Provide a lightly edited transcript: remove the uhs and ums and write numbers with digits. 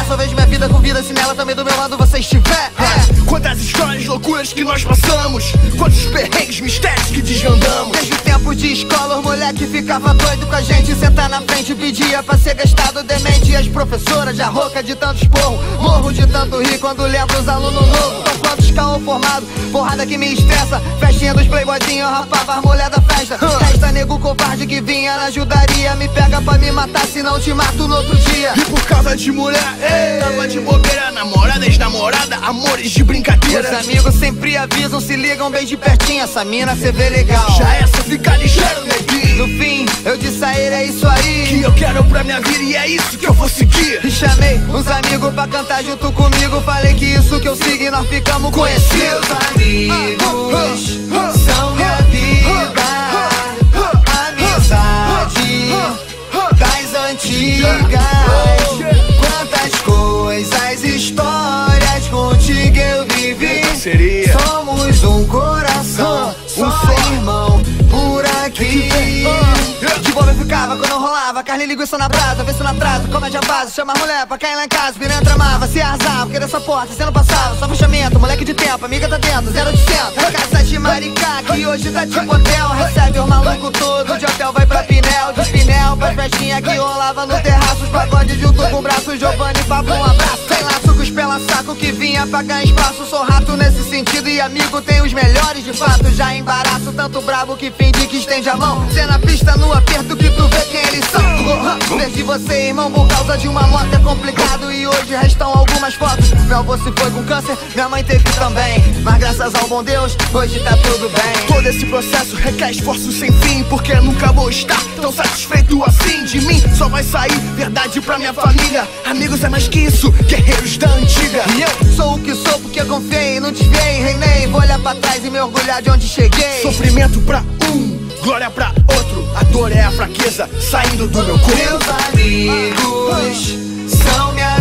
Só vejo minha vida com vida se nela também do meu lado você estiver. Quantas histórias, loucuras que nós passamos, quantos perrengues, mistérios que desvendamos. Desde o tempo de escola, os moleque ficava doido com a gente. Sentar na frente pedia pra ser gastado demente. E as professoras já rouca de tanto esporro, morro de tanto rir quando lembro os alunos novos. Então quantos caô formado, porrada que me estressa. Festinha dos playboyzinhos, rapava as mulher da festa. Resta nego covarde que vinha na ajudaria. Me pega pra me matar, senão te mato no outro dia. E por causa de mulher, tava de bobeira. Namorada, ex-namorada, amores de brincadeira. Os amigos sempre avisam, se ligam bem de pertinho. Essa mina cê vê legal, já essa fica ligeiro, neguinho. No fim, eu disse a ele, é isso aí que eu quero pra minha vida e é isso que eu vou seguir. E chamei uns amigos pra cantar junto comigo. Falei que isso que eu sigo e nós ficamos conhecidos. Meus amigos são minha vida, amizade das antigas. Quantas coisas, histórias contigo eu vivi. Somos um coração, só irmão por aqui. De boa eu ficava quando eu rolava carne e linguiça na brasa, vê se não atrasa, comédia base. Chama a mulher pra cair lá em casa, piranha tramava, se arrasava, porque dessa porta você não passava. Só fechamento, moleque de tempo, amiga tá dentro, 0800. Casa de Maricá, que hoje tá tipo hotel. Recebe os malucos todos, de hotel vai pra Pinel. De Pinel pra festinha que rolava no terraço. Os pagodes junto com o braço, Giovanni, papo, um abraço. Sem laço, com os pela saco que vinha pra ganhar espaço. Sou rato nesse sentido e amigo tem os melhores de fato. Já embaraço, tanto brabo que finge que estende a mão. Cê na pista no aperto que tu vê quem eles são. Perdi você, irmão, por causa de uma moto é complicado. E hoje restam algumas fotos. Meu avô se foi com câncer, minha mãe teve também. Mas graças ao bom Deus, hoje tá tudo bem. Todo esse processo requer esforço sem fim, porque nunca vou estar tão satisfeito assim. De mim só vai sair verdade pra minha família. Amigos é mais que isso, guerreiros da antiga. E eu sou o que sou porque confiei, não desviei, reinei. Vou olhar pra trás e me orgulhar de onde cheguei. Sofrimento pra um, glória pra outro. A dor é a fraqueza saindo do meu corpo. Meus amigos são minha